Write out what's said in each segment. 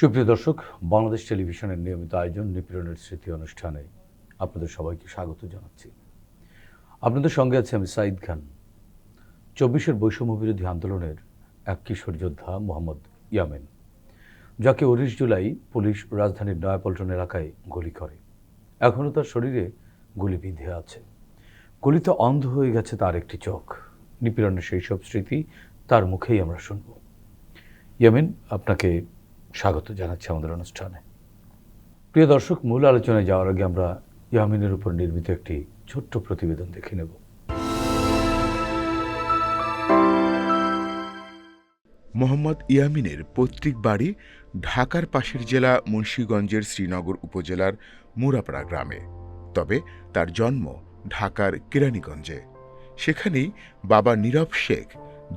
সুপ্রিয় দর্শক, বাংলাদেশ টেলিভিশনের নিয়মিত আয়োজন নিপীড়নের স্মৃতি অনুষ্ঠানে আপনাদের সবাইকে স্বাগত জানাচ্ছি। আপনাদের সঙ্গে আছে আমি সাঈদ খান। ২৪-এর বৈষম্যবিরোধী আন্দোলনের এক কিশোর যোদ্ধা মোহাম্মদ ইয়ামিন, যাকে ১৯ জুলাই পুলিশ রাজধানীর নয়াপল্টন এলাকায় গুলি করে। এখনও তার শরীরে গুলি বিঁধে আছে। গুলিতে অন্ধ হয়ে গেছে তার একটি চোখ। নিপীড়নের সেই সব স্মৃতি তার মুখেই আমরা শুনব। ইয়ামিন, আপনাকে স্বাগত জানাচ্ছি আমাদের অনুষ্ঠানে। প্রিয় দর্শক, মূল আলোচনায় যাওয়ার আগে আমরা ইয়ামিনের উপর নির্মিত একটি ছোট্ট প্রতিবেদন দেখে নেব। মোহাম্মদ ইয়ামিনের পৈতৃক বাড়ি ঢাকার পাশের জেলা মুন্সিগঞ্জের শ্রীনগর উপজেলার মুরাপাড়া গ্রামে। তবে তার জন্ম ঢাকার কেরানীগঞ্জে। সেখানেই বাবা নীরব শেখ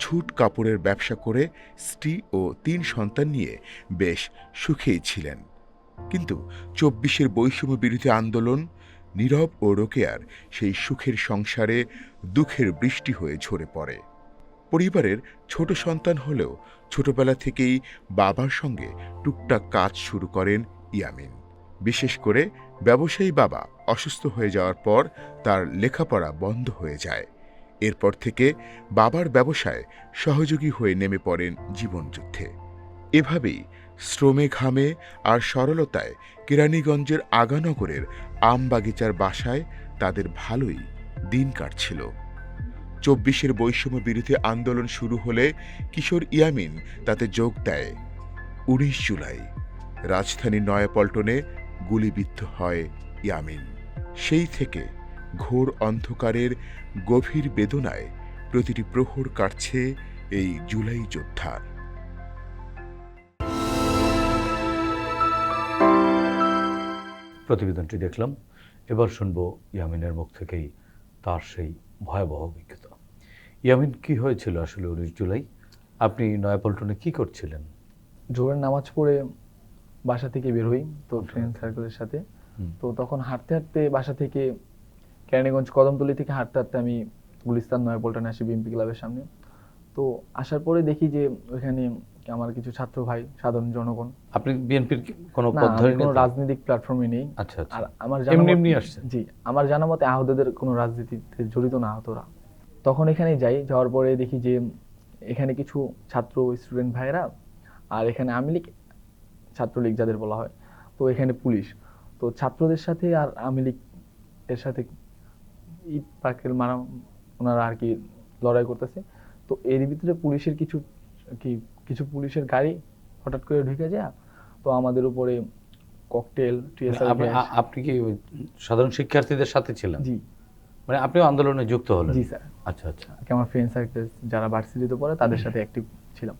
ঝুট কাপড়ের ব্যবসা করে স্ত্রী ও ৩ সন্তান নিয়ে বেশ সুখেই ছিলেন। কিন্তু ২৪-এর বৈষম্য বিরোধী আন্দোলন নীরব ও রোকেয়ার সেই সুখের সংসারে দুঃখের বৃষ্টি হয়ে ঝরে পড়ে। পরিবারের ছোট সন্তান হলেও ছোটবেলা থেকেই বাবার সঙ্গে টুকটাক কাজ শুরু করেন ইয়ামিন। বিশেষ করে ব্যবসায়ী বাবা অসুস্থ হয়ে যাওয়ার পর তার লেখাপড়া বন্ধ হয়ে যায়। এরপর থেকে বাবার ব্যবসায় সহযোগী হয়ে নেমে পড়েন জীবনযুদ্ধে। এভাবেই শ্রমে ঘামে আর সরলতায় কেরানীগঞ্জের আগানগরের আমবাগিচার বাসায় তাদের ভালোই দিন কাটছিল। ২৪-এর বৈষম্য বিরোধী আন্দোলন শুরু হলে কিশোর ইয়ামিন তাতে যোগ দেয়। ১৯ জুলাই রাজধানী নয়াপল্টনে গুলিবিদ্ধ হয় ইয়ামিন। সেই থেকে ঘোর অন্ধকারের গভীর বেদনায় প্রতিটি প্রহর কাটছে এই জুলাই যোদ্ধার। প্রতিবেদনটি দেখলাম, এবার শুনবো ইয়ামিনের মুখ থেকেই তার সেই ভয়াবহ অভিজ্ঞতা। ইয়ামিন, কি হয়েছিল আসলে ১৯ জুলাই? আপনি নয়াপল্টনে কি করছিলেন? জোহরের নামাজ পড়ে বাসা থেকে বের হই, তো ফ্রেন্ড সার্কেলের সাথে। তো তখন হাঁটতে হাঁটতে বাসা থেকে কেরানীগঞ্জ কদমতলী থেকে হাঁটতে হাঁটতে আমি গুলিস্তান নয়াপল্টনে আসি বিএনপি ক্লাবের সামনে। তো আসার পরে দেখি যে ওইখানে আমার কিছু ছাত্র ভাই, সাধারণ জনগণ। আপনি বিএনপির কোনো না, পদ ধরে কোনো রাজনৈতিক প্ল্যাটফর্মে নেই। আচ্ছা আচ্ছা। আর আমার এমনি আসছেন? জি, আমার জানা মতে আহতদের কোনো রাজনীতিতে জড়িত না আহতরা। তখন এখানে যাই, যাওয়ার পরে দেখি যে এখানে কিছু ছাত্র স্টুডেন্ট ভাইয়েরা, আর এখানে আওয়ামী লীগ ছাত্রলীগ যাদের বলা হয়, তো এখানে পুলিশ। তো ছাত্রদের সাথে আর আওয়ামী লীগ এর সাথে ইট পাকের মারা ওনারা আর কি লড়াই করতেছে। তো এর ভিতরে পুলিশের কিছু পুলিশের গাড়ি হঠাৎ করে ঢুকে যায়। তো আমাদের উপরে ককটেল, টিএসআর গ্যাস। আপনি কি সাধারণ শিক্ষার্থীদের সাথে ছিলেন? জি, মানে আপনিও আন্দোলনে যুক্ত হলেন? জি স্যার। আচ্ছা আচ্ছা। আমার ফ্রেন্ড সার্কেল যারা ভার্সিটিতে পড়ে তাদের সাথে অ্যাক্টিভ ছিলাম।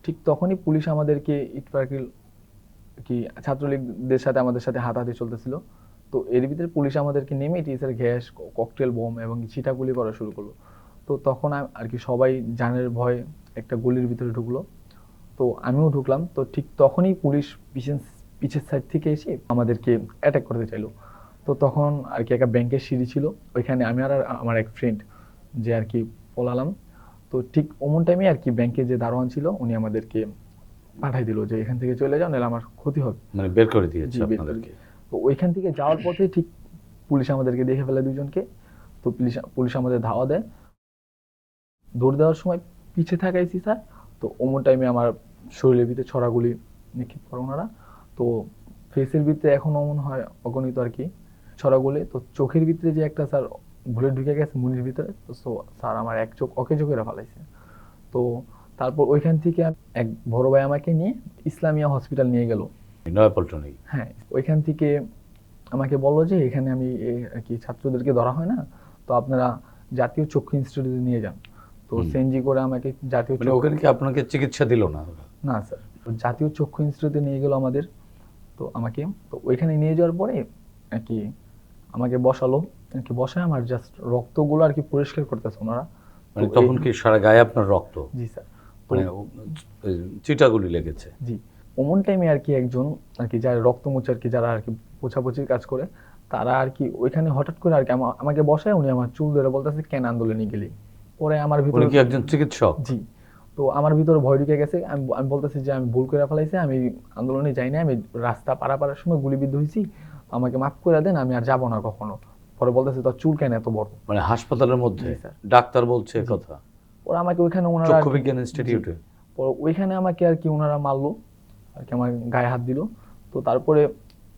ঠিক তখনই পুলিশ আমাদেরকে ইটপার্কের ছাত্রলীগদের সাথে আমাদের সাথে হাতাহাতি চলতেছিল। তো এর ভিতরে পুলিশ আমাদেরকে নেমে টিএসআর গ্যাস, ককটেল বোম এবং ছিটাগুলি করা শুরু করলো। তো তখন আর কি সবাই জানের ভয়ে একটা গলির ভিতরে ঢুকলো। তো আমিও ঢুকলাম। তো ঠিক তখনই পুলিশ পিছের সাইড থেকে এসে আমাদেরকে অ্যাটাক করতে চাইলো। তো তখন আর কি একটা ব্যাংকের সিঁড়ি ছিল, ওইখানে আমি আর আমার এক ফ্রেন্ড যে আর কি পলালাম। তো ঠিক ওমন টাইমে আর কি ব্যাংকে যে দারোয়ান ছিল উনি আমাদেরকে পাঠাই দিল যে এখান থেকে চলে যাও, নাহলে আমার ক্ষতি হবে। মানে বের করে দিয়েছে আপনাদেরকে? তো ওইখান থেকে যাওয়ার পথে ঠিক পুলিশ আমাদেরকে দেখে ফেলে দুজনকে। তো পুলিশ আমাদের ধাওয়া দেয়। দৌড় দেওয়ার সময় পিছে থাকাইছি স্যার। তো ওমন টাইমে আমার শরীরের ভিতরে ছড়াগুলি নিক্ষেপ করে ওনারা। তো ফেসের ভিতরে এখন অমন হয় অগণিত আর কি ছড়াগুলি। তো চোখের ভিতরে যে একটা স্যার বুলেট ঢুকে গেছে মুনির ভিতরে। তো স্যার আমার এক চোখ অকেজো করে ফেলাইছে। তো তারপর ওইখান থেকে এক বড় ভাই আমাকে নিয়ে ইসলামিয়া হসপিটাল নিয়ে গেল নয়াপল্টনেই? হ্যাঁ, ওইখান থেকে আমাকে বললো যে এখানে আমি আর কি ছাত্রদেরকে ধরা হয় না, তো আপনারা জাতীয় চক্ষু ইনস্টিটিউটে নিয়ে যান। তো সেনজি করে আমাকে জাতীয় ওখানে কি আপনাকে চিকিৎসা দিল না? না স্যার, জাতীয় চক্ষু ইনস্টিটিউটে নিয়ে গেল আমাদের। তো আমাকে তো ওইখানে নিয়ে যাওয়ার পরে আর কি আমাকে বসালো আর কি, বসায় আমার জাস্ট রক্তগুলো আর কি পরিষ্কার করতেছে ওনারা। মানে তখন কি সারা গায়ে আপনার রক্ত? জি স্যার। মানে চিটাগুলি লেগেছে? জি। ওমন টাইমে আর কি একজন আর কি যারা রক্ত মুছে আর কি যারা আর কি পোছাপোছির কাজ করে, তারা আর কি ওইখানে হঠাৎ করে আর কি আমাকে বসায়, উনি আমার চুল ধরে বলতেছে কেন আন্দোলনে গেলি। পরে আমার ভিতরে কি একজন চিকিৎসক? জি। তো আমার ভিতরে ভয় ঢুকে গেছে, আমি আমি বলতেছি যে আমি ভুল করে ফেলাইছি, আমি আন্দোলনে যাই না, আমি রাস্তা পারার সময় গুলিবিদ্ধ হয়েছি, আমাকে মাফ করে দেন, আমি আর যাবো না কখনো। পরে বলতেছে তোর চুল কেন এত বড়? মানে হাসপাতালের মধ্যে জি, স্যার। ডাক্তার বলছে জি। কথা? পরে আমাকে ওইখানে ওনারা চক্ষু বিজ্ঞান ইনস্টিটিউটে? পরে ওইখানে আমাকে আর কি ওনারা মারলো আর কি, আমার গায়ে হাত দিল। তো তারপরে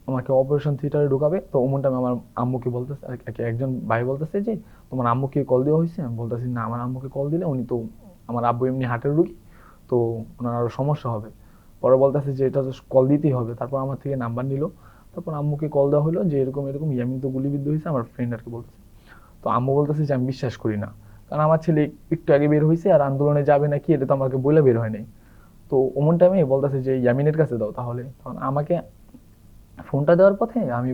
আমাকে অপারেশন থিয়েটারে ঢুকাবে। তো ওমন টাইমে আমার আম্মুকে বলতেছে আর কি, একজন ভাই বলতেছে যে তোমার আম্মুকে কল দেওয়া হয়েছে? আমি বলতেছি না, আমার আম্মুকে কল দিলে উনি তো, আমার আব্বু এমনি হার্টের রুগী, তো ওনার আরও সমস্যা হবে। পরে বলতেছে যে এটা তো কল দিতেই হবে। তারপর আমার থেকে নাম্বার নিল, তারপর আম্মুকে কল দেওয়া হলো যে এরকম এরকম ইয়ামিন তো গুলিবিদ্ধ হয়েছে, আমার ফ্রেন্ড আর কি বলতেছে। তো আম্মু বলতেছে যে আমি বিশ্বাস করি না, কারণ আমার ছেলে একটু আগে বের হয়েছে আর আন্দোলনে যাবে নাকি এটা তো আমাকে বলে বের হয় নাই। তো ওমন টাইমে বলতেছে যে ইয়ামিনের কাছে দাও তাহলে। তখন আমাকে ফোনটা দেওয়ার পথে আমি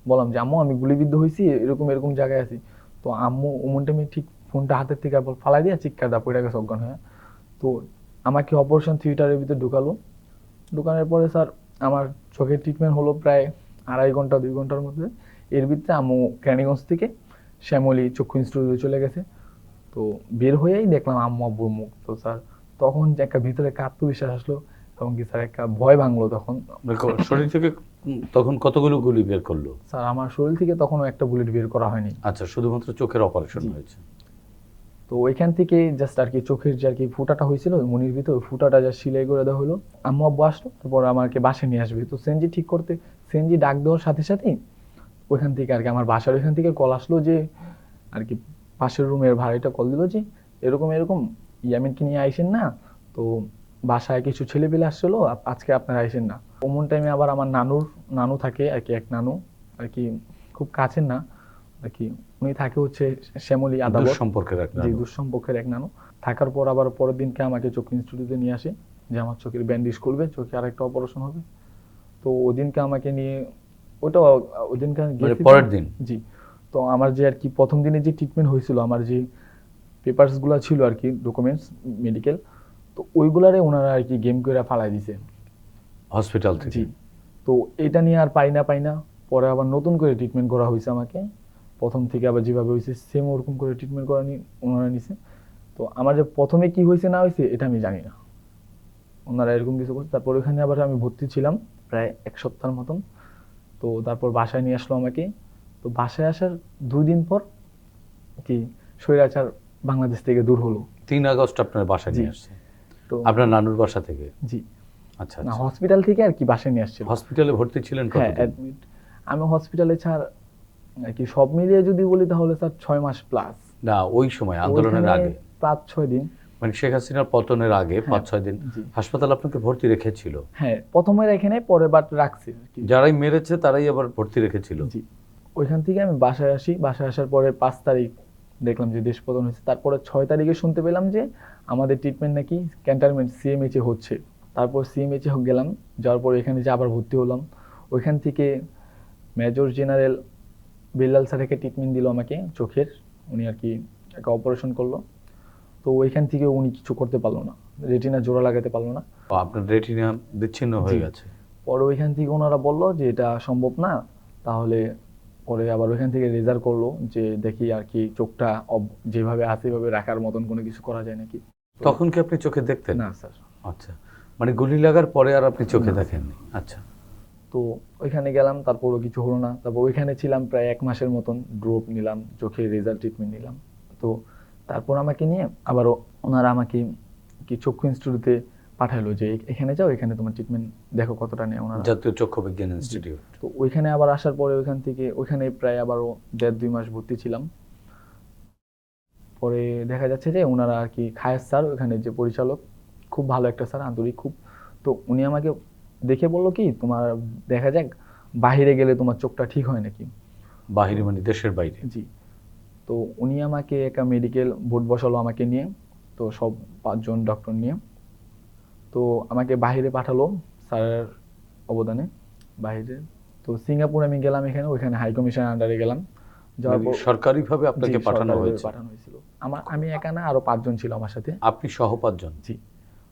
বললাম যে আম্মু আমি গুলিবিদ্ধ হয়েছি, এরকম এরকম জায়গায় আছি। তো আম্মু ওমন টাইমে ঠিক ফোনটা হাতের থেকে ফালাই দিয়ে চিৎকার দা পড়ে গেছে অজ্ঞান হয়ে। তো আমাকে অপারেশন থিয়েটারের ভিতরে ঢুকালো। ঢুকানোর পরে স্যার আমার চোখের ট্রিটমেন্ট হলো প্রায় 2.5 ঘন্টা 2 ঘন্টার মধ্যে। এর ভিতরে আম্মু কেরানীগঞ্জ থেকে শ্যামলী চক্ষু ইনস্টিটিউটে চলে গেছে। তো বের হয়েই দেখলাম আম্মু আব্বুর মুখ। তো স্যার তখন যে একটা ভিতরে একটা আত্মবিশ্বাস আসলো এবং কি স্যার একটা ভয় ভাঙলো তখন। শরীর থেকে তখন কতগুলো গুলি বের করলো? স্যার আমার শরীর থেকে তখনও একটা বুলেট বের করা হয়নি। আচ্ছা, শুধুমাত্র চোখের অপারেশন জি। হয়েছে। তো ওইখান থেকে জাস্ট আর কি চোখের যে আর কি ফুটাটা হয়েছিল মনির ভিতর, ওই ফুটাটা যা সেলাই করে দেওয়া হলো। আম্মু আব্বু আসলো, তারপর আমাকে বাসায় নিয়ে আসবে। তো সিএনজি ঠিক করতে, সিএনজি ডাক দেওয়ার সাথে সাথেই ওইখান থেকে আর কি আমার বাসার ওইখান থেকে কল আসলো যে আর কি পাশের রুমের ভাড়াটা কল দিল যে এরকম এরকম ইয়ামিনকে নিয়ে আইসেন না, তো বাসায় কিছু ছেলে পেলে আসছিলো, আজকে আপনারা আইসেন না। ওমন টাইমে আবার আমার নানু থাকে আর কি, এক নানু আর কি, খুব কাছের না আর কি, উনি থাকে হচ্ছে শ্যামলী আদালত সম্পর্কের এক যে নানু। দুঃসম্পর্কের এক নানু। থাকার পর আবার পরের দিনকে আমাকে চোখ ইনস্টিটিউটে নিয়ে আসে যে আমার চোখের ব্যান্ডেজ করবে, চোখে আরেকটা অপারেশন হবে। তো ওদিনকে আমাকে নিয়ে ওটা ওদিনকে মানে পরের দিন? জি। তো আমার যে আর কি প্রথম দিনে যে ট্রিটমেন্ট হয়েছিল, আমার যে পেপারসগুলো ছিল আর কি, ডকুমেন্টস মেডিকেল, তো ওইগুলারে ওনারা আর কি গেম করে ফালাই দিছে হসপিটাল থেকে? জি। তো এটা নিয়ে আর পাই না, পরে আবার নতুন করে ট্রিটমেন্ট করা হয়েছে আমাকে, প্রথম থেকে আবার যেভাবে হয়েছে সেম ওরকম করে ট্রিটমেন্ট করা ওনারা নিছে। তো আমার যে প্রথমে কি হয়েছে না হয়েছে এটা আমি জানি না, ওনারা এরকম কিছু করছে। তারপর ওখানে আবার আমি ভর্তি ছিলাম প্রায় 1 সপ্তাহের মতন। তো তারপর বাসায় নিয়ে আসলো আমাকে। তো বাসায় আসার 2 দিন পর কি স্বৈরাচার বাংলাদেশ থেকে দূর হলো। 3 আগস্ট আপনার বাসায় জি। নিয়ে আসছে? তো আপনার নানুর বাসা থেকে? জি, আচ্ছা না আচ্ছা। হসপিটাল থেকে আর কি বাসায় নিয়ে আসছিল। হসপিটালে ভর্তি ছিলেন হ্যাঁ, কতদিন? অ্যাডমিট আমি হসপিটালে ছাড় আর কি সব মিলিয়ে যদি বলি তাহলে স্যার 6 মাস প্লাস। না, ওই সময় আন্দোলনের আগে? 5-6 দিন। মানে শেখ হাসিনার পতনের আগে 5-6 দিন জি। হাসপাতাল আপনাকে ভর্তি রেখেছিল? হ্যাঁ, প্রথমে এখানে পরে বাট রাখছি আর কি। যারাই মেরেছে তারাই আবার ভর্তি রেখেছিল? জি। ওইখান থেকে আমি বাসায় আসি, বাসায় আসার পরে 5 তারিখ দেখলাম যে দেশ পতন হয়েছে। তারপরে 6 তারিখে শুনতে পেলাম যে আমাদের ট্রিটমেন্ট নাকি ক্যান্টনমেন্ট সিএমএইচে হচ্ছে। তারপর সিএমএইচে গেলাম, যাওয়ার পর এখানে যে আবার ভর্তি হলাম। ওইখান থেকে মেজর জেনারেল বিল্লাল স্যারকে ট্রিটমেন্ট দিল আমাকে চোখের, উনি আর কি একটা অপারেশন করলো। তো ওইখান থেকে উনি কিছু করতে পারলো না, রেটিনা জোড়া লাগাতে পারলো না। আপনার রেটিনা বিচ্ছিন্ন হয়ে জি। গেছে? পরে ওইখান থেকে ওনারা বললো যে এটা সম্ভব না, তাহলে পরে আবার ওইখান থেকে রেজার করলো যে দেখি আর কি চোখটা যেভাবে আছে এভাবে রাখার মতন কোনো কিছু করা যায় নাকি। তখন কি আপনি চোখে দেখতেন? না স্যার। আচ্ছা, মানে গুলি লাগার পরে আর আপনি চোখে না। দেখেননি? আচ্ছা। তো ওইখানে গেলাম, তারপরও কিছু হলো না। তারপর ওইখানে ছিলাম প্রায় 1 মাসের মতন, ড্রপ নিলাম, চোখে রেজার ট্রিটমেন্ট নিলাম। তো তারপর আমাকে নিয়ে আবারও ওনারা আমাকে কি চক্ষু ইনস্টিটিউটে পাঠালো যে এখানে যাও, এখানে তোমার ট্রিটমেন্ট দেখো কতটা নেয় ওনারা। জাতীয় চক্ষু বিজ্ঞান ইনস্টিটিউট? তো ওইখানে আবার আসার পরে ওইখান থেকে ওইখানে প্রায় আবারও 1.5-2 মাস ভর্তি ছিলাম। পরে দেখা যাচ্ছে যে ওনারা আর কি খায়েস স্যার ওইখানে যে পরিচালক, খুব ভালো একটা স্যার, আন্তরিক খুব। তো উনি আমাকে দেখে বললো কি তোমার দেখা যাক বাইরে গেলে তোমার চোখটা ঠিক হয় নাকি। বাহিরে মানে দেশের বাইরে? জি। তো উনি আমাকে একটা মেডিকেল বোর্ড বসালো আমাকে নিয়ে, তো সব 5 জন ডক্টর নিয়ে। তো আমাকে বাইরে পাঠালো স্যারের অবদানে বাইরে। তো সিঙ্গাপুর আমি গেলাম, এখানে ওইখানে হাই কমিশনের আন্ডারে গেলাম। যাওয়ার পর সরকারিভাবে আপনাকে জি, পাঠানো সরকারিভাবে হয়েছে? পাঠানো হয়েছিল। আমি একা না, আরো 5 জন ছিল আমার সাথে। আপনি সহ 5 জন? জি।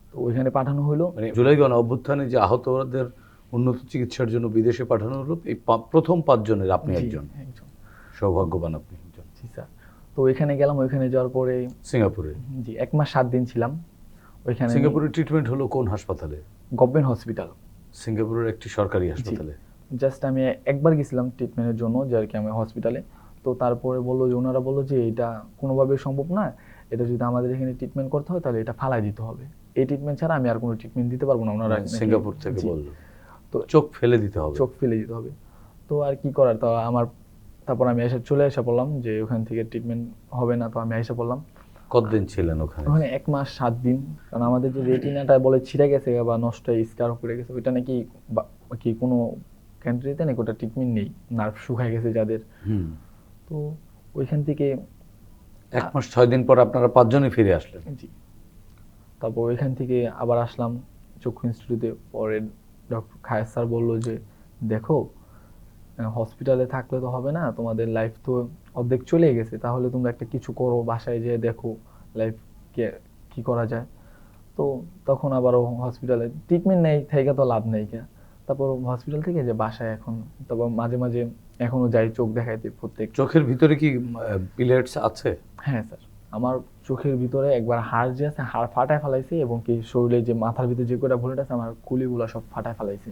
তো ওইখানে পাঠানো হলো। মানে জুলাই গণ অভ্যুত্থানে যে আহতদের উন্নত চিকিৎসার জন্য বিদেশে পাঠানো হলো, এই প্রথম 5 জনের আপনি জি, একজন? একজন। সৌভাগ্যবান আপনি একজন। জি স্যার। তো ওইখানে গেলাম, ওইখানে যাওয়ার পরে সিঙ্গাপুরে? জি 1 মাস 7 দিন ছিলাম। ওইখানে সিঙ্গাপুরের ট্রিটমেন্ট হলো কোন হাসপাতালে? Government hospital. সিঙ্গাপুরের একটি সরকারি হাসপাতালে। জাস্ট আমি একবার গেছিলাম ট্রিটমেন্টের জন্য, যে আর কি আমি হসপিটালে। তো তারপরে বললো যে, ওনারা বললো যে এটা কোনোভাবে সম্ভব না, এটা যদি আমাদের এখানে ট্রিটমেন্ট করতে হয় তাহলে এটা ফালাই দিতে হবে, এই ট্রিটমেন্ট ছাড়া আমি আর কোনো ট্রিটমেন্ট দিতে পারবো না। ওনারা নাকি- সিঙ্গাপুর থেকে জি, বললো তো চোখ ফেলে দিতে হবে। চোখ ফেলে দিতে হবে। তো আর কি করার, তো আমার তারপর আমি চলে এসে পড়লাম যে ওখান থেকে ট্রিটমেন্ট হবে না, তো আমি এসে পড়লাম। কতদিন ছিলেন ওখানে? ওখানে 1 মাস 7 দিন। কারণ আমাদের যে রেটিনাটা বলে ছিঁড়ে গেছে বা নষ্ট হয়ে স্কার করে গেছে, ওইটা নাকি কি কোনো কান্ট্রিতে নাকি ওটা ট্রিটমেন্ট নেই, নার্ভ শুকায় গেছে যাদের। হুম। তো ওইখান থেকে 1 মাস 6 দিন পর আপনারা 5 জনই ফিরে আসলেন। জি, তারপর ওইখান থেকে আবার আসলাম চক্ষু ইনস্টিটিউটে। পরে ডক্টর খায়ের স্যার বললো যে, দেখো হসপিটালে থাকলে তো হবে না, তোমাদের লাইফ তো অর্ধেক চলে গেছে, তাহলে তোমরা একটা কিছু করো, বাসায় যেয়ে দেখো লাইফ কি করা যায়। তো তখন আবারও হসপিটালে ট্রিটমেন্ট নেই থেকে তো লাভ নেই কে। তারপর হসপিটাল থেকে যে বাসায় এখন, তারপর মাঝে মাঝে এখনো যাই চোখ দেখাইতে প্রত্যেক। চোখের ভিতরে কি পিলেটস আছে? হ্যাঁ স্যার, আমার চোখের ভিতরে একবার হাড় যে আছে, হাড় ফাটায় ফেলাইছে, এবং কি শরীরে যে মাথার ভিতরে যে কটা বুলেট আছে আমার কুলিগুলা সব ফাটায় ফেলাইছে।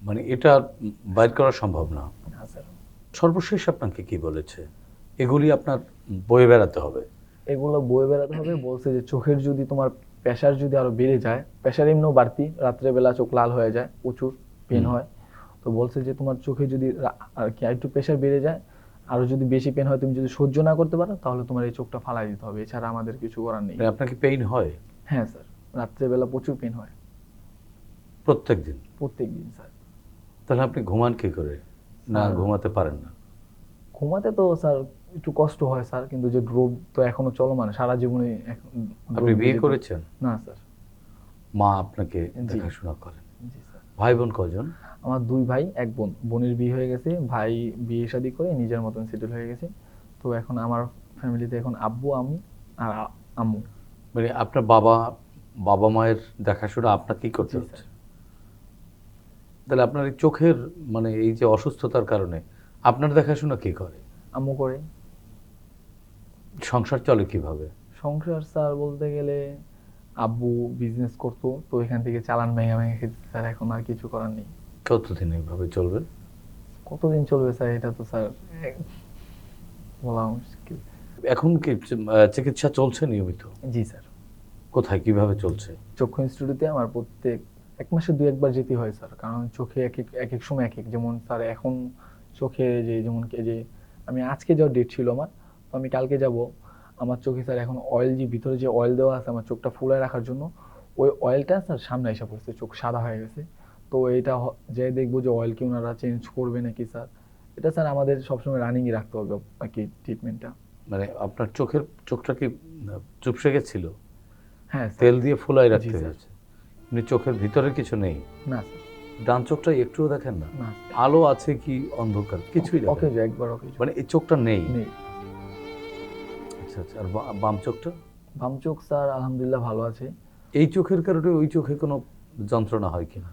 মানে এটা বাইর করা সম্ভব না। হ্যাঁ স্যার, সর্বশেষ আপনাকে কি বলেছে? এগুলি আপনার বয়ে বেড়াতে হবে। এগুলো বয়ে বেড়াতে হবে। বলছে যে চোখের যদি তোমার প্রেশার যদি আরো বেড়ে যায়, প্রেশার এমনিও বাড়তি, রাত্রেবেলা চোখ লাল হয়ে যায়, প্রচুর পেন হয়। তো বলছে যে তোমার চোখে যদি আর কি একটু প্রেশার বেড়ে যায়, আরো যদি বেশি পেন হয়, তুমি যদি সহ্য না করতে পারো, তাহলে তোমার এই চোখটা ফালাই দিতে হবে, এছাড়া আমাদের কিছু করার নেই। মানে আপনার কি পেইন হয় হ্যাঁ স্যার, রাত্রেবেলা প্রচুর পেন হয়, প্রত্যেক দিন? প্রত্যেক দিন স্যার। তাহলে আপনি ঘুমান কি করে? না ঘুমাতে পারেন না? ঘুমাতে তো স্যার একটু কষ্ট হয় স্যার, কিন্তু যে ড্রোপ তো এখনো চলমান, সারা জীবনে আপনি বিয়ে করেছেন? না স্যার। মা আপনাকে জি। দেখাশোনা করেন? জি স্যার। ভাই বোন কজন? আমার 2 ভাই 1 বোন। বোনের বিয়ে হয়ে গেছে, ভাই বিয়ে শাদী করে নিজের মতন সেটেল হয়ে গেছে। তো এখন আমার ফ্যামিলিতে এখন আব্বু, আমি আর আম্মু। মানে আপনার বাবা বাবা মায়ের দেখাশোনা আপনাকেই করতে জি, হচ্ছে? তাহলে আপনার এই চোখের মানে এই যে অসুস্থতার কারণে আপনার দেখাশোনা কে করে? আম্মু করে। সংসার চলে কিভাবে? সংসার স্যার বলতে গেলে আব্বু বিজনেস করতো, তো এখান থেকে চালান ভেঙে ভেঙে খেতে স্যার, এখন আর কিছু করার নেই। কতদিন এইভাবে চলবে? কতদিন চলবে স্যার, এটা তো স্যার বলা মুশকিল। এখন কি চিকিৎসা চলছে নিয়মিত? জি স্যার। কোথায় কিভাবে চলছে? চক্ষু ইনস্টিটিউটে আমার প্রত্যেক 1 মাসে 2-1 বার যেতে হয় স্যার, কারণ চোখে এক এক সময় এক এক, যেমন স্যার এখন চোখে যে যেমন যে আমি আজকে যাওয়ার ডেট ছিল আমার, তো আমি কালকে যাব। আমার চোখে স্যার এখন অয়েল, যে ভিতরে যে অয়েল দেওয়া আছে আমার চোখটা ফুলায় রাখার জন্য, ওই অয়েলটা স্যার সামনে এসে পড়ছে, চোখ সাদা হয়ে গেছে। তো এটা যে দেখবো যে অয়েল কি ওনারা চেঞ্জ করবে নাকি স্যার, এটা স্যার আমাদের সবসময় রানিংই রাখতে হবে আর কি ট্রিটমেন্টটা। মানে আপনার চোখটা কি চুপসে গেছিল? হ্যাঁ স্যার। তেল দিয়ে ফুলাই জি রাখতে স্যার। হয়েছে? এমনি চোখের ভিতরে কিছু নেই? না স্যার। ডান চোখটা একটুও দেখেন না? না, আলো আছে কি অন্ধকার কিছুই দেখেন ওকে না? যে একবার ওকে মানে এই চোখটা নেই? নেই। আচ্ছা আচ্ছা। আর বাম চোখটা? বাম চোখ স্যার আলহামদুলিল্লাহ ভালো আছে। এই চোখের কারণে ওই চোখে কোনো যন্ত্রণা হয় কিনা?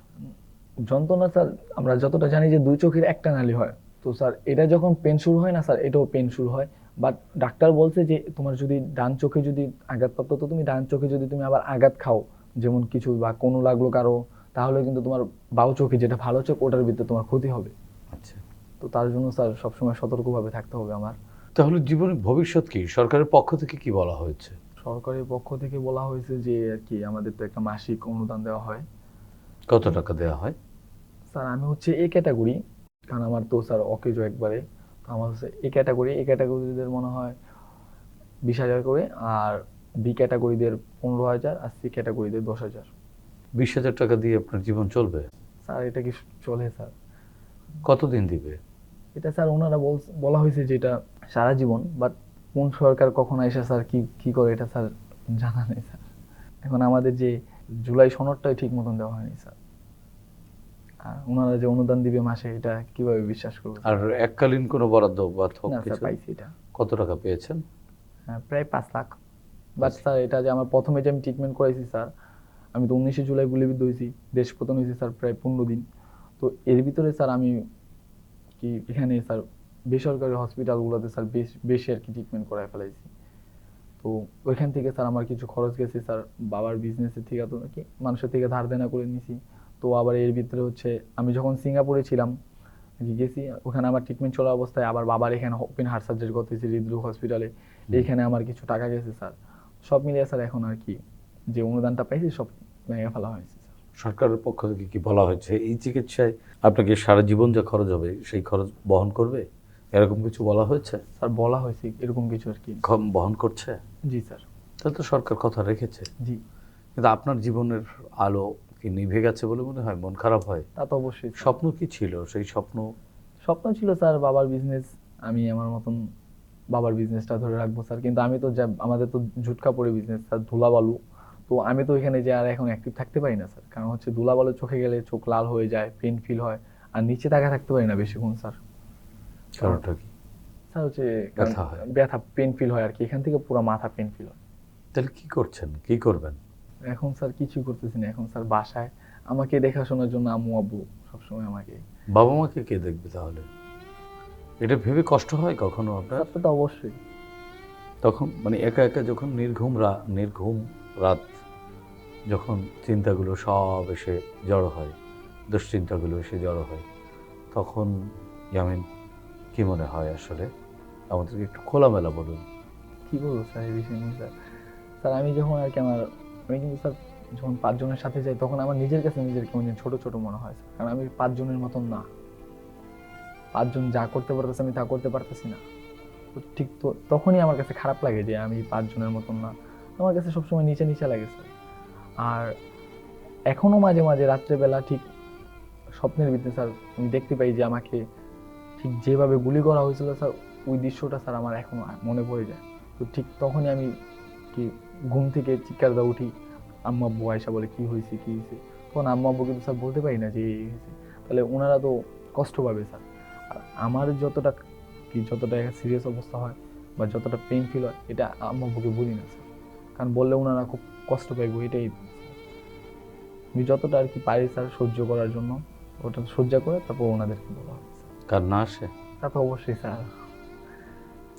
যন্ত্রণা স্যার আমরা যতটা জানি যে 2 চোখের একটা নালী হয়, তো স্যার এটা যখন পেন শুরু হয় না স্যার, এটাও পেন শুরু হয়। বাট ডাক্তার বলছে যে তোমার যদি ডান চোখে যদি আঘাতপ্রাপ্ত, তো তুমি ডান চোখে যদি তুমি আবার আঘাত খাও, যেমন কিছু বা কোনো লাগলো কারো, তাহলে কিন্তু তোমার বাউ চোখে যেটা ভালো চোখ, ওটার ভিতরে তোমার ক্ষতি হবে। আচ্ছা। তো তার জন্য স্যার সবসময় সতর্কভাবে থাকতে হবে আমার। তাহলে জীবনের ভবিষ্যৎ কি সরকারের পক্ষ থেকে কি বলা হয়েছে? সরকারের পক্ষ থেকে বলা হয়েছে যে আর কি আমাদের তো একটা মাসিক অনুদান দেওয়া হয়। কত টাকা দেওয়া হয়? স্যার আমি হচ্ছে এ ক্যাটাগরি, কারণ আমার তো স্যার অকেজো একবারে, তো আমার হচ্ছে এ ক্যাটাগরিদের মনে হয় 20,000 করে, আর বি ক্যাটাগরিদের 15,000, আর সি ক্যাটাগরিদের 10,000। 20,000 টাকা দিয়ে আপনার জীবন চলবে? স্যার এটা কি চলে স্যার? কতদিন দিবে? এটা স্যার ওনারা বলা হয়েছে যে এটা সারা জীবন, বাট কোন সরকার কখন আইসা স্যার কি করে এটা স্যার জানা নেই স্যার। এখন আমাদের যে জুলাই সনদটাই ঠিক মতন দেওয়া হয়নি স্যার, আর ওনারা যে অনুদান দিবে মাসে, এটা কিভাবে বিশ্বাস করবো? আর এককালীন কোনো বরাদ্দ বা থোক না স্যার, কিছু? পাইছি এটা। কত টাকা পেয়েছেন? হ্যাঁ, প্রায় 5 লাখ। বাট স্যার এটা যে আমার প্রথমে যে আমি ট্রিটমেন্ট করাইছি স্যার, আমি তো 19শে জুলাই গুলিবিদ্ধ হয়েছি, দেশ পতন হয়েছে স্যার প্রায় 15 দিন। তো এর ভিতরে স্যার আমি কি এখানে স্যার বেসরকারি হসপিটালগুলোতে স্যার বেশি আর কি ট্রিটমেন্ট করায় ফেলাইছি। তো ওইখান থেকে স্যার আমার কিছু খরচ গেছে স্যার, বাবার বিজনেসের থেকে তো কি মানুষের থেকে ধার দেনা করে নিছি। তো আবার এর ভিতরে হচ্ছে আমি যখন সিঙ্গাপুরে ছিলাম আর কি গেছি, ওখানে আমার ট্রিটমেন্ট চলা অবস্থায় আবার বাবার এখানে ওপেন হার্ট সার্জারি করতেছি হৃদরোগ হসপিটালে, এইখানে আমার কিছু টাকা গেছে স্যার। সব মিলিয়ে স্যার এখন আর কি যে অনুদানটা পাইছি সব ভেঙে ফেলা হয়েছে স্যার। সরকারের পক্ষ থেকে কি বলা হয়েছে এই চিকিৎসায় আপনাকে সারা জীবন যা খরচ হবে সেই খরচ বহন করবে, এরকম কিছু বলা হয়েছে? স্যার বলা হয়েছে এরকম কিছু আর কি। বহন করছে? জি স্যার। তাহলে তো সরকার কথা রেখেছে। জি। কিন্তু আপনার জীবনের আলো কি নিভে গেছে বলে মনে হয়? মন খারাপ হয়? তা তো অবশ্যই স্যার। স্বপ্ন কি ছিল সেই স্বপ্ন? স্বপ্ন ছিল স্যার বাবার বিজনেস, আমি আমার মতন বাবার বিজনেসটা ধরে রাখবো স্যার। কিন্তু আমি তো আমাদের তো ঝুট কাপড়ের বিজনেস স্যার, ধুলাবালু। তো আমি তো এখানে যে আর এখন অ্যাক্টিভ থাকতে পারি না স্যার, কারণ হচ্ছে ধুলাবালু চোখে গেলে চোখ লাল হয়ে যায়, পেন ফিল হয়, আর নিচে থাকতে পারি না বেশিক্ষণ স্যার। কারণটা কি? স্যার হচ্ছে ব্যথা হয়? ব্যথা পেন ফিল হয় আর কি, এখান থেকে পুরো মাথা পেন ফিল হয়। তাহলে কি করছেন, কি করবেন? এখন স্যার কিছুই করতেছি না, এখন স্যার বাসায় আমাকে দেখাশোনার জন্য আম্মু আব্বু সবসময় আমাকে। বাবা মাকে কে দেখবে তাহলে? এটা ভেবে কষ্ট হয় কখনো আপনার? স্যার তো অবশ্যই। তখন মানে একা একা যখন নির্ঘুম রাত, যখন চিন্তাগুলো সব এসে জড়ো হয়, দুশ্চিন্তাগুলো এসে জড়ো হয়, তখন ইয়ামিন কি মনে হয় আসলে? আমাদেরকে একটু খোলামেলা বলুন। কি বলবো স্যার এই বিষয় নিয়ে স্যার? স্যার আমি যখন আর কি আমি কিন্তু স্যার যখন 5 জনের সাথে যাই তখন আমার নিজের কাছে নিজের কেমন যেন ছোট ছোট মনে হয় স্যার, কারণ আমি 5 জনের মতন না। 5 জন যা করতে পারতেছে আমি তা করতে পারতেছি না। তো ঠিক তো তখনই আমার কাছে খারাপ লাগে যে আমি 5 জনের মতন না। আমার কাছে সবসময় নিচে নিচে লাগে স্যার। আর এখনো মাঝে মাঝে রাত্রেবেলা ঠিক স্বপ্নের ভিতরে স্যার আমি দেখতে পাই যে আমাকে ঠিক যেভাবে গুলি করা হয়েছিল স্যার, ওই দৃশ্যটা স্যার আমার এখনো মনে পড়ে যায়। তো ঠিক তখনই আমি কি ঘুম থেকে চিৎকার দিয়ে উঠি, আম্মু আব্বু আয়সা বলে কি হয়েছে কি হয়েছে। তখন আম্মু আব্বু কিন্তু স্যার বলতে পারি না যে এই হয়েছে, তাহলে ওনারা তো কষ্ট পাবে স্যার। আর আমার যতটা সিরিয়াস অবস্থা হয় বা যতটা পেইন ফিল হয় এটা আম্মু আব্বুকে বলি না স্যার, কারণ বললে ওনারা খুব কষ্ট পাইব। এটাই আমি যতটা আর কি পারি স্যার সহ্য করার জন্য, ওটা সহ্য করে তারপর ওনাদেরকে বলা হবে স্যার। কান্না আসে? তা তো অবশ্যই স্যার।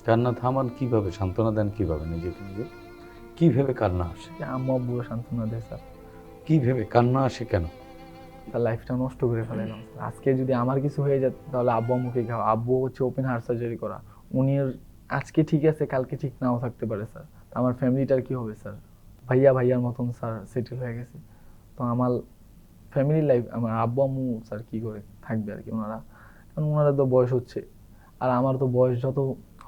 কান্না থামান কিভাবে, সান্ত্বনা দেন কিভাবে নিজেকে নিজে? কি ভেবে কান্না আসে? যে আম্মু আব্বুরা সান্ত্বনা দেয় স্যার। কি ভেবে কান্না আসে কেন? তার লাইফটা নষ্ট করে ফেলাইলাম স্যার। আজকে যদি আমার কিছু হয়ে যায় তাহলে আব্বু আম্মুকে খাওয়া। আব্বু হচ্ছে ওপেন হার্ট সার্জারি করা, উনি আজকে ঠিক আছে কালকে ঠিক নাও থাকতে পারে স্যার। তো আমার ফ্যামিলিটার কি হবে স্যার? ভাইয়ার মতন স্যার সেটেল হয়ে গেছে। তো আমার ফ্যামিলি লাইফ, আমার আব্বু আম্মু স্যার কি করে থাকবে আর কি ওনারা, কারণ ওনারা তো বয়স হচ্ছে, আর আমার তো বয়স যত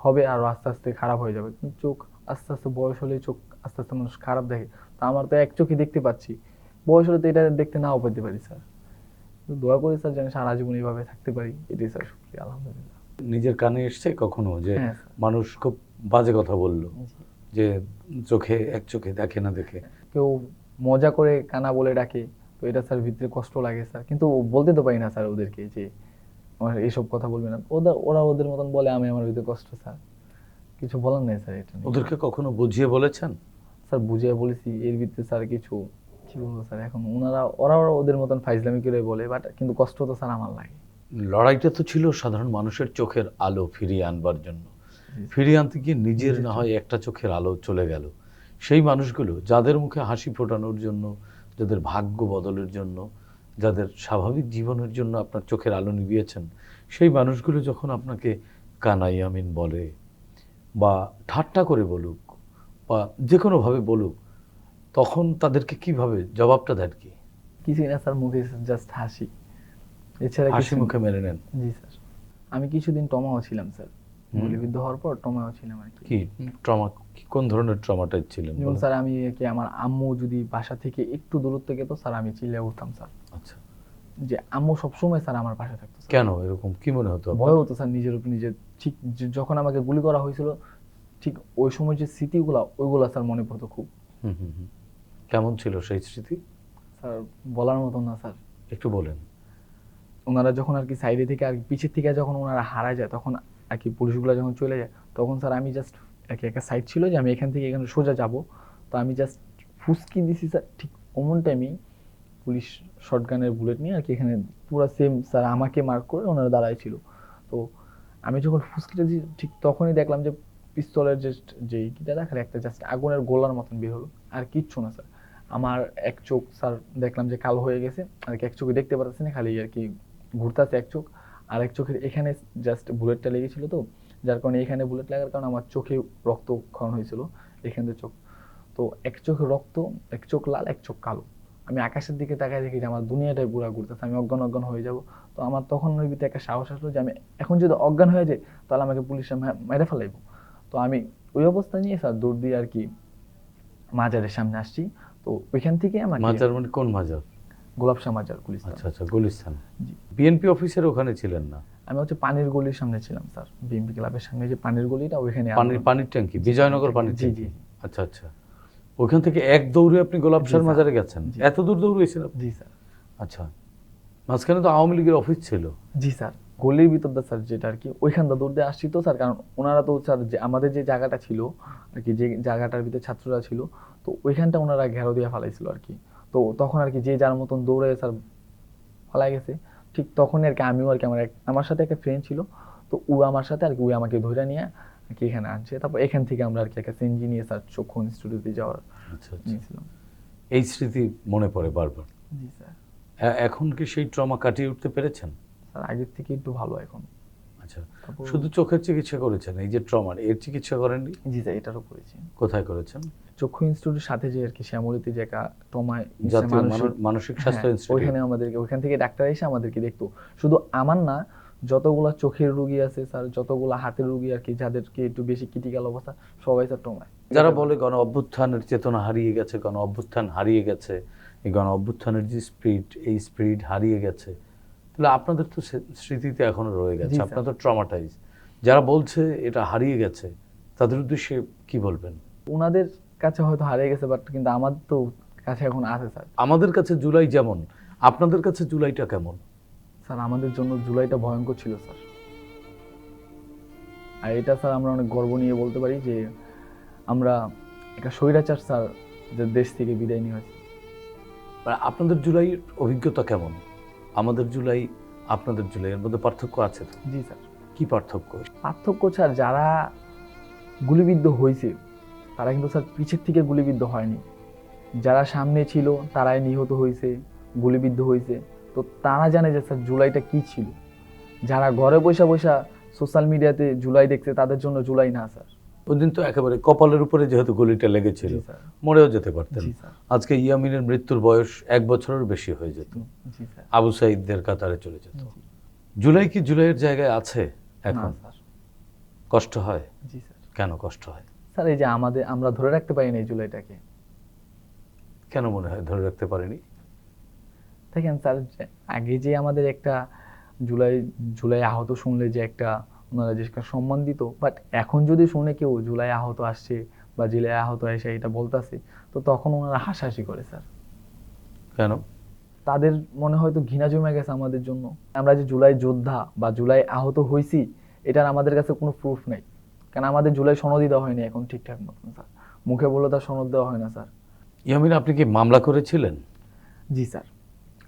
হবে আরও আস্তে আস্তে খারাপ হয়ে যাবে। কিন্তু চোখ আস্তে আস্তে বয়স হলে চোখ আস্তে আস্তে মানুষ খারাপ দেখে। তো আমার তো এক চোখে দেখতে পাচ্ছি, বয়স হলে তো এটা দেখতে নাও পেতে পারি স্যার। তো দোয়া করি স্যার যেন সারা জীবন এইভাবে থাকতে পারি, এটাই স্যার শুক্রিয়া আলহামদুলিল্লাহ। নিজের কানে এসছে কখনো যে হ্যাঁ স্যার। মানুষ খুব বাজে কথা বললো জি। যে এক চোখে দেখে না দেখে? কেউ মজা করে কানা বলে ডাকে, তো এটা স্যার ভিতরে কষ্ট লাগে স্যার, কিন্তু বলতে তো পারি না স্যার ওদেরকে যে আমার এইসব কথা বলবে না। ওরা ওদের মতন বলে, আমি আমার ভিতরে কষ্ট স্যার, কিছু বলার নেই স্যার এটা নিয়ে। ওদেরকে কখনো বুঝিয়ে বলেছেন? স্যার বুঝিয়ে বলেছি, এর ভিতরে স্যার কিছু কি বলবো স্যার, এখন ওরা ওদের মতন ফাইজলামি করে বলে, বাট কিন্তু কষ্ট তো স্যার আমার লাগে। লড়াইটা তো ছিল সাধারণ মানুষের চোখের আলো ফিরিয়ে আনবার জন্য। ফিরিয়ে আনতে গিয়ে নিজের না হয় একটা চোখের আলো চলে গেল। সেই মানুষগুলো যাদের মুখে হাসি ফোটানোর জন্য, যাদের ভাগ্য বদলের জন্য, যাদের স্বাভাবিক জীবনের জন্য আপনার চোখের আলো নিভিয়েছেন, সেই মানুষগুলো যখন আপনাকে কানাই আমিন বলে বা ঠাট্টা করে বলুক বা যে কোনোভাবে বলুক, তখন তাদেরকে কিভাবে জবাবটা দেন? কি কিছুই না স্যার, মুখে জাস্ট হাসি, এছাড়া হাসি কিছু মুখে মেনে নেন? জি স্যার। আমি কিছুদিন টমাও ছিলাম স্যার, গুলিবিদ্ধ হওয়ার পর টমাও ছিলাম আর কি। ট্রমা? কোন ধরনের ট্রমাটাই ছিলেন? যেমন স্যার আমি কি আমার আম্মু যদি বাসা থেকে একটু দূরত্বে যেত স্যার, আমি চিল্লে উঠতাম স্যার, আচ্ছা, যে আম্মু সবসময় স্যার আমার পাশে থাকতো স্যার। কেন এরকম কি মনে হতো আপনার? ভয় হতো স্যার নিজের উপর নিজে। ঠিক যখন আমাকে গুলি করা হয়েছিল, ঠিক ওই সময় যে স্মৃতিগুলো ওইগুলো স্যার মনে পড়তো খুব। হুম হুম হুম। কেমন ছিল সেই স্মৃতি? স্যার বলার মতন না স্যার। একটু বলেন। ওনারা যখন আর কি সাইডে থেকে আর পিছের থেকে যখন ওনারা হারায় যায়, তখন আর কি পুলিশগুলো যখন চলে যায়, তখন স্যার আমি জাস্ট একটা সাইড ছিল যে আমি এখান থেকে এখানে সোজা যাব, তো আমি জাস্ট ফুসকি দিছি স্যার। ঠিক অমন টাইমেই পুলিশ শটগানের বুলেট নিয়ে আর কি এখানে পুরো সেম স্যার আমাকে মার্ক করে ওনারা দাঁড়ায় ছিল। তো আমি যখন ফুসকিটা দিই ঠিক তখনই দেখলাম যে পিস্তলের যে কিটা দেখালে একটা জাস্ট আগুনের গোলার মতন বের হলো, আর কিচ্ছু না স্যার। আমার এক চোখ স্যার দেখলাম যে কালো হয়ে গেছে, আর কি এক চোখে দেখতে পারতেছি না, খালি আর কি ঘুরতেছে এক চোখ। আর এক চোখের এখানে জাস্ট বুলেটটা লেগেছিল, তো যার কারণে এখানে বুলেট লাগার কারণে আমার চোখে রক্তক্ষরণ হয়েছিল, এখান থেকে চোখ। তো এক চোখে রক্ত, এক চোখ লাল, এক চোখ কালো। আমি আকাশের দিকে তাকায় দেখি যে আমার দুনিয়াটাই পুরা ঘুরতেছে, আমি অজ্ঞান অজ্ঞান হয়ে যাব। তো আমার তখন ওই ভিতরে একটা সাহস আসলো যে আমি এখন যদি অজ্ঞান হয়ে যাই তাহলে আমাকে পুলিশে মেরে ফেলাইব। তো আমি ওই অবস্থা নিয়ে স্যার দৌড় দিয়ে আর কি মাজারের সামনে আসছি। তো ওইখান থেকে আমাকে মাজার মানে কোন মাজার? গোলাপ শাহ মাজার গুলিস্তান। আচ্ছা আচ্ছা, গুলিস্তান। জি। বিএনপি অফিসের ওখানে ছিলেন না? আমি হচ্ছে পানির গলির সামনে ছিলাম স্যার, বিএমপি ক্লাবের সামনে যে পানির গলিটা, ওইখানে পানির ট্যাঙ্কি, বিজয়নগর পানির জি ট্যাঙ্কি। জি আচ্ছা আচ্ছা, ওইখান থেকে এক দৌড়ে আপনি গোলাপ জি, শাহ স্যার। মাজারে গেছেন? জি। এত দূর দৌড়েছেন আপনি? জি স্যার। আচ্ছা, মাঝখানে তো আওয়ামী লীগের অফিস ছিল। জি স্যার, গলির ভিতরটা স্যার যেটা আর কি ওইখানটা দৌড় দিয়ে আসছি তো স্যার, কারণ ওনারা তো স্যার যে আমাদের যে জায়গাটা ছিল আর কি, যে জায়গাটার ভিতরে ছাত্ররা ছিল, তো ওইখানটা ওনারা ঘেরো দিয়ে ফালাইছিল আর কি। তো তখন আর কি যে যার মতন দৌড়ে স্যার ফালাই গেছে। ঠিক তখনই আর কি আমিও আর কি আমার সাথে একটা ফ্রেন্ড ছিল, তো ও আমার সাথে আর কি, ও আমাকে ধরে নিয়ে আর কি এখানে আনছে। তারপর এখান থেকে আমরা আর কি একটা সিএনজি নিয়ে স্যার চক্ষু ইনস্টিটিউটে যাওয়ার আচ্ছা আচ্ছা, নিয়েছিলাম। এই স্মৃতি মনে পড়ে বারবার। জি স্যার। এখন কি সেই ট্রমা কাটিয়ে উঠতে পেরেছেন? স্যার আগের থেকে একটু ভালো এখন। আচ্ছা, তারপর শুধু চোখের চিকিৎসা করেছেন? এই যে ট্রমার, এর চিকিৎসা করেননি? জি স্যার, এটারও করেছি। কোথায় করেছেন? চক্ষু ইনস্টিটিউটের সাথে যে আর কি শ্যামলীতে যে একটা ট্রমা জাতীয় মানসিক স্বাস্থ্য ইনস্টিটিউট। ওইখানে আমাদেরকে, ওইখান থেকে ডাক্তার এসে আমাদেরকে দেখতো। শুধু আমার না, যতগুলা চোখের রোগী আছে স্যার, যতগুলা হাতের রোগী আর কি, যাদেরকে একটু বেশি ক্রিটিক্যাল অবস্থা, সবাই স্যার ট্রমায়। যারা বলে গণ অভ্যুত্থানের চেতনা হারিয়ে গেছে, গণ অভ্যুত্থান হারিয়ে গেছে, এই গণ অভ্যুত্থানের যে স্পিরিট, এই স্পিরিট হারিয়ে গেছে, তাহলে আপনাদের তো স্মৃতিতে এখনো রয়ে গেছে, জি, স্যার। আপনার তো ট্রমাটাইজ। যারা বলছে এটা হারিয়ে গেছে, তাদের উদ্দেশ্যে কি বলবেন? ওনাদের কাছে হয়তো হারিয়ে গেছে, বাট কিন্তু আমার তো কাছে এখন আছে স্যার। আমাদের কাছে জুলাই যেমন, আপনাদের কাছে জুলাইটা কেমন? স্যার আমাদের জন্য জুলাইটা ভয়ঙ্কর ছিল স্যার। আর এটা স্যার আমরা অনেক গর্ব নিয়ে বলতে পারি যে আমরা একটা স্বৈরাচার স্যার যে দেশ থেকে বিদায় নিয়ে হয়েছে। মানে আপনাদের জুলাইয়ের অভিজ্ঞতা কেমন? আমাদের জুলাই, আপনাদের জুলাইয়ের মধ্যে পার্থক্য আছে তো? জি স্যার। কি পার্থক্য? পার্থক্য স্যার, যারা গুলিবিদ্ধ হয়েছে তারা কিন্তু স্যার পিছের থেকে গুলিবিদ্ধ হয়নি। যারা সামনে ছিল তারাই নিহত হয়েছে, গুলিবিদ্ধ হয়েছে। তো তারা জানে যে স্যার জুলাইটা কি ছিল। যারা ঘরে বসে বসে সোশ্যাল মিডিয়াতে জুলাই দেখছে, তাদের জন্য জুলাই না স্যার। ওই দিন তো একেবারে কপালের উপরে যেহেতু গুলিটা লেগেছিল, জি স্যার। মরেও যেতে পারতেন। জি স্যার। আজকে ইয়ামিনের মৃত্যুর বয়স 1 বছরের বেশি হয়ে যেত, জি স্যার। আবু সাইদদের কাতারে চলে যেত। জি। জুলাই কি জুলাইয়ের জায়গায় আছে না এখন? স্যার। কষ্ট হয়? জি স্যার। কেন কষ্ট হয়? স্যার এই যে আমরা ধরে রাখতে পারি না এই জুলাইটাকে। কেন মনে হয় ধরে রাখতে পারেনি? দেখেন স্যার, আগে যে আমাদের একটা জুলাই আহত শুনলে যে একটা ওনারা যে একটা সম্মান দিত, বাট এখন যদি শুনে কেউ জুলাই আহত আসছে বা জুলাই আহত এসে এটা বলতেছে, তো তখন ওনারা হাসাহাসি করে স্যার। কেন? তাদের মনে হয়তো ঘৃণা জমে গেছে আমাদের জন্য। আমরা যে জুলাই যোদ্ধা বা জুলাই আহত হয়েছি, এটার আমাদের কাছে কোনো প্রুফ নেই, কারণ আমাদের জুলাই সনদই দেওয়া হয়নি এখন ঠিকঠাক মতন স্যার। মুখে বলে তার সনদ দেওয়া হয় না স্যার। ইয়ামিন, আপনি কি মামলা করেছিলেন? জি স্যার,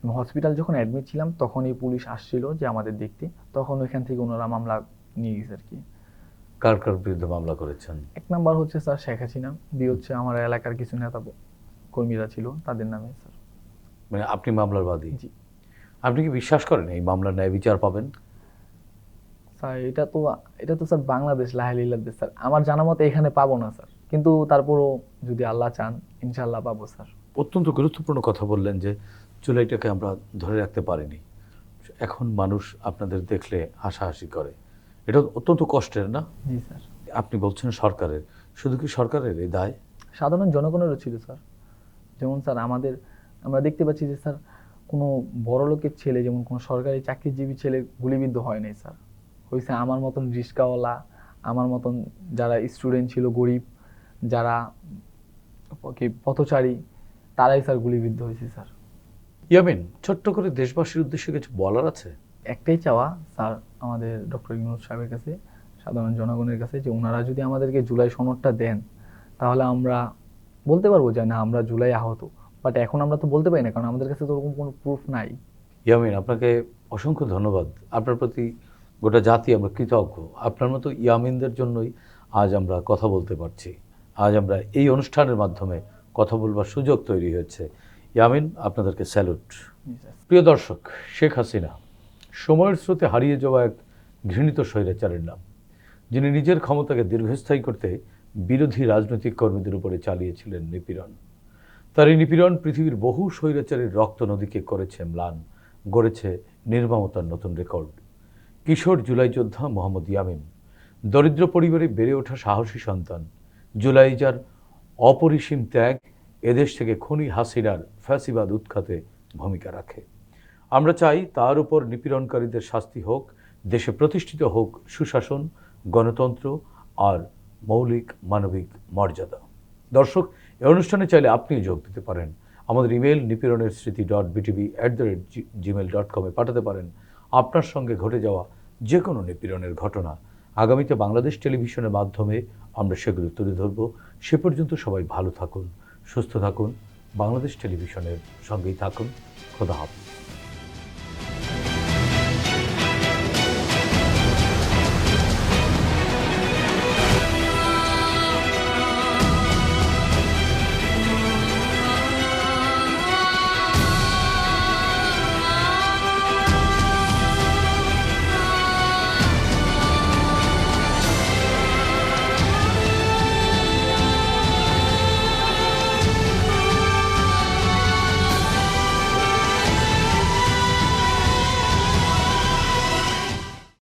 আমি হসপিটাল যখন অ্যাডমিট ছিলাম তখনই পুলিশ আসছিল যে আমাদের দেখতে, তখন ওইখান থেকে ওনারা মামলা নিয়ে গেছে আর কি। কার কার বিরুদ্ধে মামলা করেছেন? 1 নাম্বার হচ্ছে স্যার শেখ হাসিনা, হচ্ছে আমার এলাকার কিছু নেতা কর্মীরা ছিল তাদের নামে স্যার। মানে আপনি মামলার বাদী? জি আপনি কি বিশ্বাস করেন এই মামলার ন্যায় বিচার পাবেন? স্যার, এটা তো স্যার বাংলাদেশ, লাহিলিল্লাহ দেশ স্যার। আমার জানা মতে এখানে পাবো না স্যার, কিন্তু তারপরও যদি আল্লাহ চান ইনশাআল্লাহ পাবো স্যার। অত্যন্ত গুরুত্বপূর্ণ কথা বললেন যে জুলাইটাকে আমরা ধরে রাখতে পারিনি। এখন মানুষ আপনাদের দেখলে হাসাহাসি করে, এটা অত্যন্ত কষ্টের না? জি স্যার। আপনি বলছেন সরকারের, শুধু কি সরকারের এই দায়? সাধারণ জনগণেরও ছিল স্যার। যেমন স্যার আমরা দেখতে পাচ্ছি যে স্যার কোনো বড় লোকের ছেলে, যেমন কোনো সরকারি চাকরিজীবী ছেলে গুলিবিদ্ধ হয় নাই স্যার। হয়েছে আমার মতন রিস্কাওয়ালা, আমার মতন যারা স্টুডেন্ট ছিল, গরিব, যারা পথচারী, তারাই স্যার গুলিবিদ্ধ হয়েছে স্যার। ইয়ামিন, ছোট্ট করে দেশবাসীর উদ্দেশ্যে কিছু বলার আছে? একটাই চাওয়া স্যার আমাদের ডক্টর ইউনূস সাহেবের কাছে, সাধারণ জনগণের কাছে, যে ওনারা যদি আমাদেরকে জুলাই সনদটা দেন, তাহলে আমরা বলতে পারবো যে না আমরা জুলাই আহত। বাট এখন আমরা তো বলতে পারি না, কারণ আমাদের কাছে তো ওরকম কোনো প্রুফ নাই। ইয়ামিন, আপনাকে অসংখ্য ধন্যবাদ। আপনার প্রতি গোটা জাতি আমরা কৃতজ্ঞ। আপনার মতো ইয়ামিনদের জন্যই আজ আমরা কথা বলতে পারছি, আজ আমরা এই অনুষ্ঠানের মাধ্যমে কথা বলবার সুযোগ তৈরি হয়েছে। ইয়ামিন, আপনাদেরকে স্যালুট। প্রিয় দর্শক, শেখ হাসিনা সময়ের স্রোতে হারিয়ে যাওয়া এক ঘৃণিত স্বৈরাচারের নাম, যিনি নিজের ক্ষমতাকে দীর্ঘস্থায়ী করতে বিরোধী রাজনৈতিক কর্মীদের উপরে চালিয়েছিলেন নিপীড়ন। তার এই নিপীড়ন পৃথিবীর বহু স্বৈরাচারের রক্ত নদীকে করেছে ম্লান, গড়েছে নির্মমতার নতুন রেকর্ড। কিশোর জুলাই যোদ্ধা মোহাম্মদ ইয়ামিন দরিদ্র পরিবারে বেড়ে ওঠা সাহসী সন্তান। জুলাই যার অপরিসীম ত্যাগ এদেশ থেকে খুনি হাসিনার ফ্যাসিবাদ উৎখাতে ভূমিকা রাখে। আমরা চাই তার উপর নিপীড়নকারীদের শাস্তি হোক, দেশে প্রতিষ্ঠিত হোক সুশাসন, গণতন্ত্র আর মৌলিক মানবিক মর্যাদা। দর্শক, এই অনুষ্ঠানে চাইলে আপনিও যোগ দিতে পারেন। আমাদের ইমেল nipironersriti@gmail.com পাঠাতে পারেন আপনার সঙ্গে ঘটে যাওয়া যে কোনো নিপীড়নের ঘটনা। আগামীতে বাংলাদেশ টেলিভিশনের মাধ্যমে আমরা সেগুলো তুলে ধরব। সে পর্যন্ত সবাই ভালো থাকুন, সুস্থ থাকুন, বাংলাদেশ টেলিভিশনের সঙ্গেই থাকুন। খোদা হাফেজ।